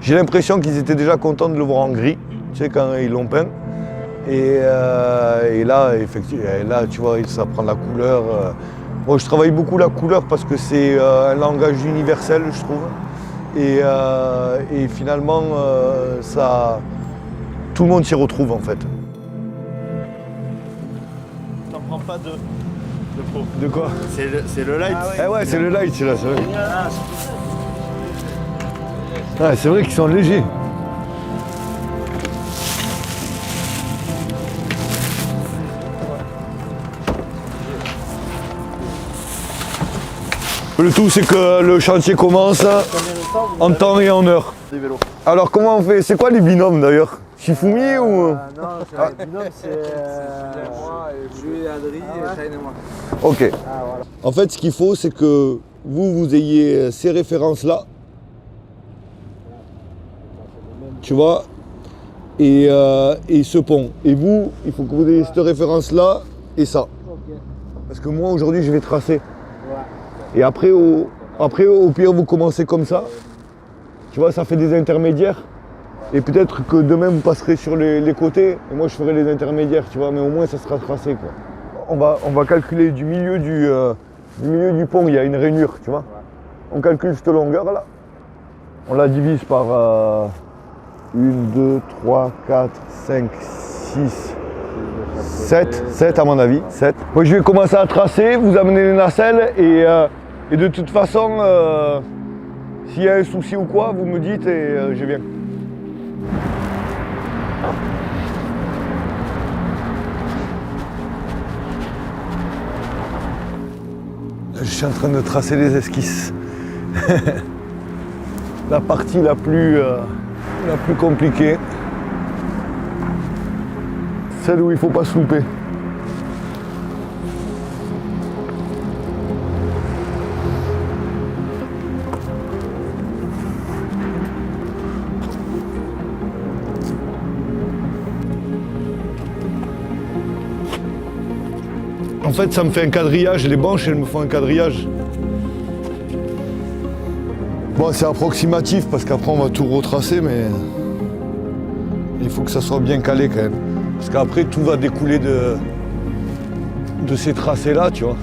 J'ai l'impression qu'ils étaient déjà contents de le voir en gris, tu sais, quand ils l'ont peint. Et là, effectivement, là, tu vois, ça prend la couleur. Moi, je travaille beaucoup la couleur parce que c'est un langage universel, je trouve. Et finalement, tout le monde s'y retrouve, en fait. T'en prends pas de peau. De quoi? C'est le light. Ah ouais, c'est le light, là, c'est vrai. Ah, c'est vrai qu'ils sont légers. Le tout, c'est que le chantier commence en temps et en heure. Des vélos. Alors, comment on fait? C'est quoi les binômes, d'ailleurs? Shifumi ou... Non, le binôme c'est moi, Jules et Adri, et Shane et moi. Ok. Ah, voilà. En fait, ce qu'il faut, c'est que vous ayez ces références-là. Tu vois? Et ce pont. Et vous, il faut que vous ayez cette référence-là et ça. Ok. Parce que moi, aujourd'hui, je vais tracer. Ouais. Et après, au pire, vous commencez comme ça. Tu vois, ça fait des intermédiaires. Et peut-être que demain, vous passerez sur les côtés. Et moi, je ferai les intermédiaires, tu vois. Mais au moins, ça sera tracé, quoi. On va calculer du milieu du pont, il y a une rainure, tu vois. On calcule cette longueur-là. On la divise par 1, 2, 3, 4, 5, 6, 7 à mon avis, 7. Moi, je vais commencer à tracer, vous amenez les nacelles et de toute façon, s'il y a un souci ou quoi, vous me dites et je viens. Je suis en train de tracer les esquisses. La partie la plus compliquée. Celle où il ne faut pas se louper. En fait, ça me fait un quadrillage. Les banches, elles me font un quadrillage. Bon, c'est approximatif parce qu'après, on va tout retracer, mais il faut que ça soit bien calé quand même. Parce qu'après, tout va découler de ces tracés-là, tu vois.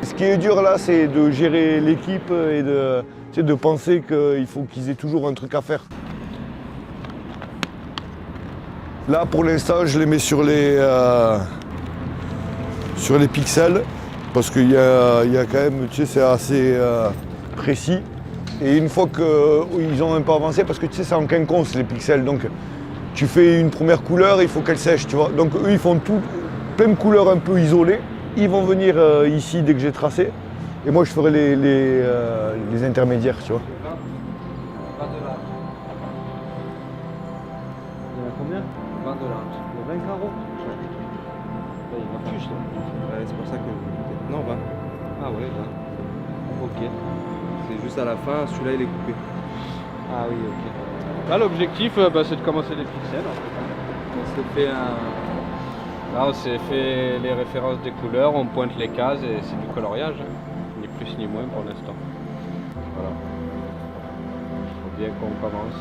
Ce qui est dur là, c'est de gérer l'équipe et de penser qu'il faut qu'ils aient toujours un truc à faire. Là, pour l'instant, je les mets sur les pixels parce qu'il y a quand même, tu sais, c'est assez précis. Et une fois qu'ils ont un peu avancé, parce que tu sais, c'est en quinconce les pixels, donc tu fais une première couleur, il faut qu'elle sèche, tu vois. Donc eux, ils font plein de couleurs un peu isolées. Ils vont venir ici dès que j'ai tracé, et moi je ferai les intermédiaires, tu vois. Il y en a combien? 20 $. Il y a 20 carreaux. Il va plus, là. Ouais, c'est pour ça que... Non, 20. Ah ouais, 20. Ok. C'est juste à la fin, celui-là il est coupé. Ah oui, ok. Là, l'objectif, c'est de commencer les pixels. En fait. On s'est fait Là, on s'est fait les références des couleurs, on pointe les cases et c'est du coloriage, hein. Ni plus ni moins pour l'instant. Voilà. Il faut bien qu'on commence.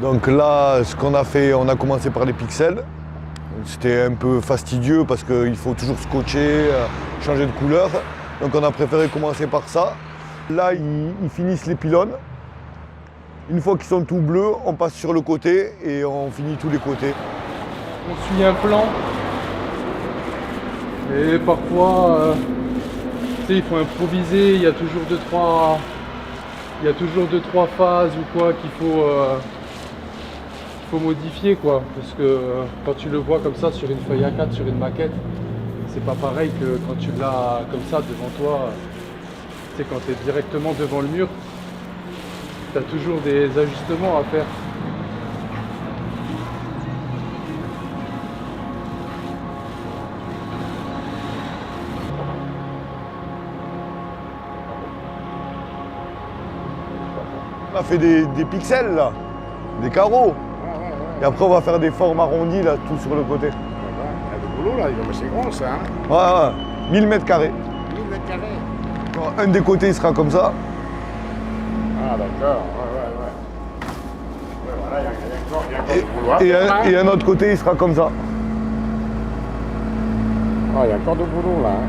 Donc là, ce qu'on a fait, on a commencé par les pixels. C'était un peu fastidieux parce qu'il faut toujours scotcher, changer de couleur. Donc on a préféré commencer par ça. Là, ils finissent les pylônes. Une fois qu'ils sont tout bleus, on passe sur le côté et on finit tous les côtés. On suit un plan. Et parfois, sais, il faut improviser, il y a toujours deux, trois phases ou quoi qu'il faut modifier quoi. Parce que quand tu le vois comme ça sur une feuille A4, sur une maquette, c'est pas pareil que quand tu l'as comme ça devant toi. Tu sais, quand tu es directement devant le mur, tu as toujours des ajustements à faire. On a fait des pixels là, des carreaux. Et après on va faire des formes arrondies là, tout sur le côté. Il y a du boulot là, c'est grand ça. Hein. Ouais, 1000 mètres carrés. 1000 mètres carrés. Un des côtés il sera comme ça. Ah d'accord, ouais. Voilà, il y a encore du boulot à faire, hein. Et un autre côté il sera comme ça. Ah, il y a encore du boulot là. Hein.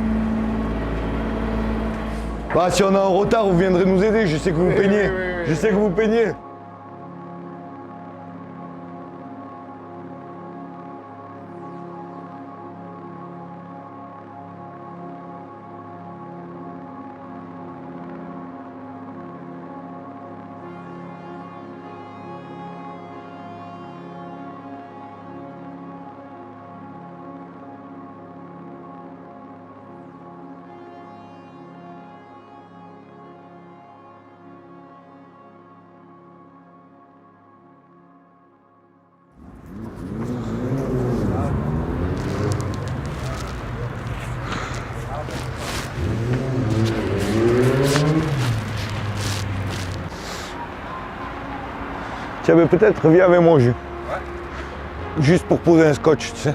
Bah si on est en retard, vous viendrez nous aider, je sais que vous peignez. oui. Je sais que vous peignez. Tiens, mais peut-être viens avec moi, Jules. Ouais. Juste pour poser un scotch, tu sais.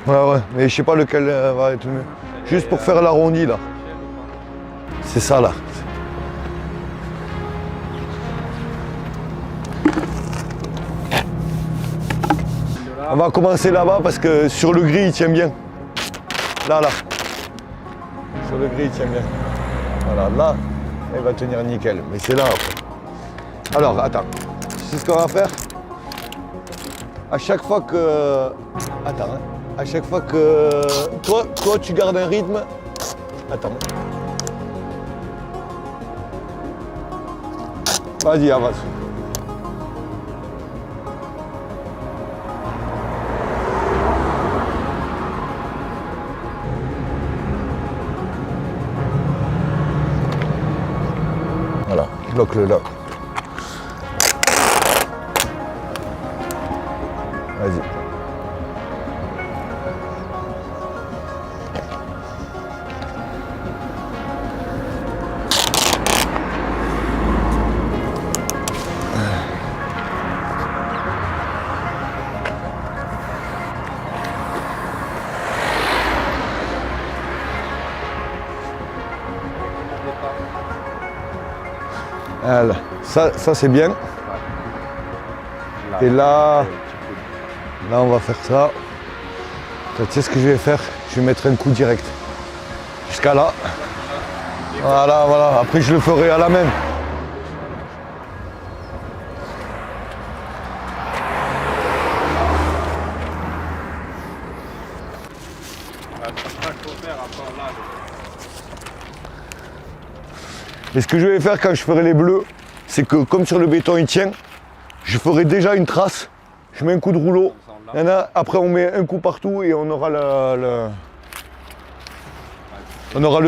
Ouais, mais je sais pas lequel va être mieux. Juste pour faire l'arrondi là. C'est ça là. On va commencer là-bas parce que sur le gris il tient bien. Là. Sur le gris il tient bien. Voilà, là, il va tenir nickel. Mais c'est là après. Alors, attends. Tu sais ce qu'on va faire? À chaque fois que... Attends, hein. À chaque fois que... Toi, tu gardes un rythme. Attends. Vas-y, avance. Voilà, bloque-le là. Vas-y. Voilà. Ça c'est bien. Et là, on va faire ça. Tu sais ce que je vais faire? Je vais mettre un coup direct. Jusqu'à là. Voilà. Après, je le ferai à la main. Et ce que je vais faire quand je ferai les bleus, c'est que comme sur le béton il tient, je ferai déjà une trace. Je mets un coup de rouleau. Après on met un coup partout et on aura le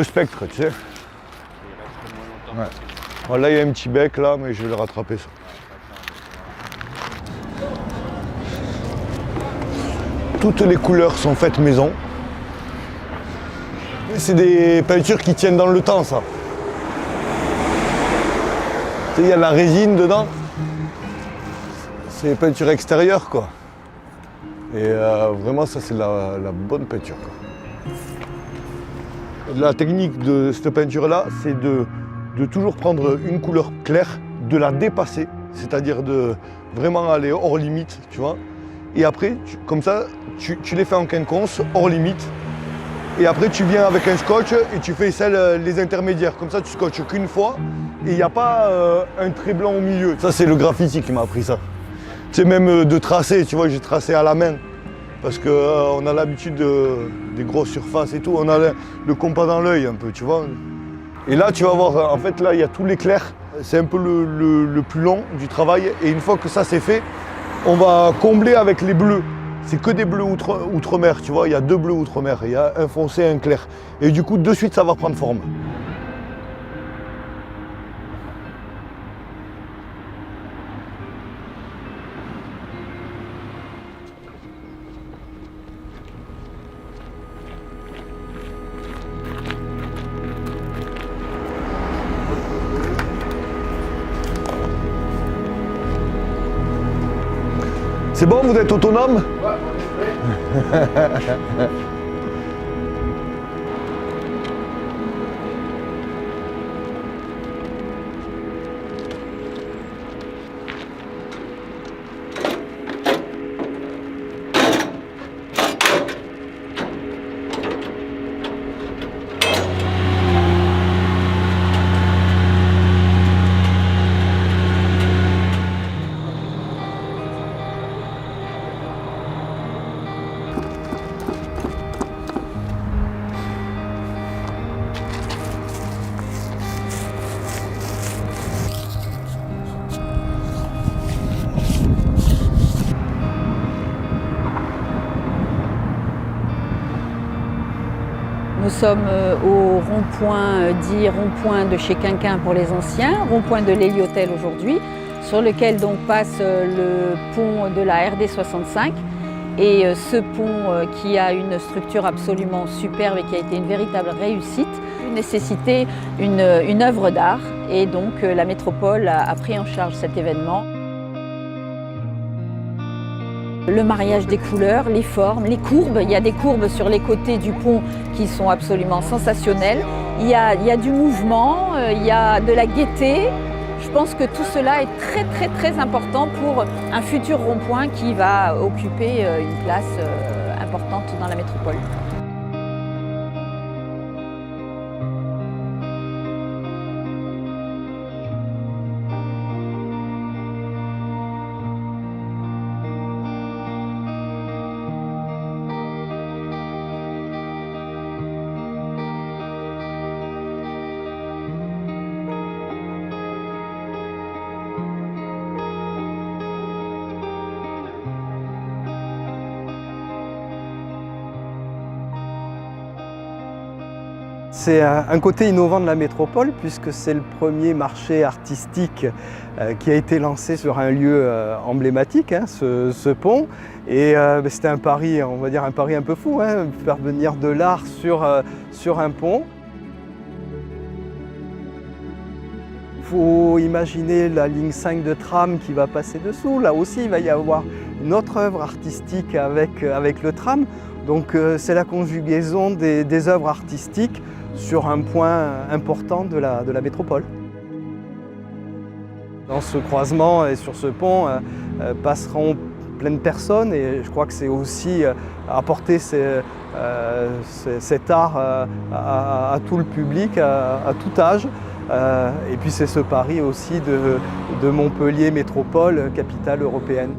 spectre, tu sais. Ouais. Bon, là il y a un petit bec là, mais je vais le rattraper ça. Toutes les couleurs sont faites maison. C'est des peintures qui tiennent dans le temps, ça. Tu sais, il y a de la résine dedans. C'est peinture extérieure, quoi. Et vraiment, ça, c'est la bonne peinture, quoi. La technique de cette peinture-là, c'est de toujours prendre une couleur claire, de la dépasser, c'est-à-dire de vraiment aller hors limite, tu vois. Et après, comme ça, tu les fais en quinconce, hors limite. Et après, tu viens avec un scotch et tu fais les intermédiaires. Comme ça, tu scotches qu'une fois et il n'y a pas un trait blanc au milieu. Ça, c'est le graffiti qui m'a appris ça. C'est même de tracer, tu vois, j'ai tracé à la main. parce qu'on a l'habitude des grosses surfaces et tout, on a le compas dans l'œil un peu, tu vois. Et là, tu vas voir, en fait, là, il y a tout l'éclair. C'est un peu le plus long du travail. Et une fois que ça c'est fait, on va combler avec les bleus. C'est que des bleus outre-mer, tu vois. Il y a 2 bleus outre-mer. Il y a un foncé et un clair. Et du coup, de suite, ça va prendre forme. C'est bon, vous êtes autonome? Ouais. Nous sommes au rond-point dit rond-point de chez Quinquin pour les anciens, rond-point de l'Héliotel aujourd'hui, sur lequel donc passe le pont de la RD 65. Et ce pont qui a une structure absolument superbe et qui a été une véritable réussite, nécessitait une œuvre d'art. Et donc la métropole a pris en charge cet événement. Le mariage des couleurs, les formes, les courbes. Il y a des courbes sur les côtés du pont qui sont absolument sensationnelles. Il y a du mouvement, il y a de la gaieté. Je pense que tout cela est très important pour un futur rond-point qui va occuper une place importante dans la métropole. C'est un côté innovant de la métropole puisque c'est le premier marché artistique qui a été lancé sur un lieu emblématique, hein, ce pont. Et c'était un pari, on va dire un pari un peu fou, hein, faire venir de l'art sur un pont. Il faut imaginer la ligne 5 de tram qui va passer dessous. Là aussi, il va y avoir une autre œuvre artistique avec le tram. Donc c'est la conjugaison des œuvres artistiques sur un point important de la métropole. Dans ce croisement et sur ce pont passeront plein de personnes et je crois que c'est aussi apporter cet art à tout le public, à tout âge. Et puis c'est ce pari aussi de Montpellier métropole, capitale européenne.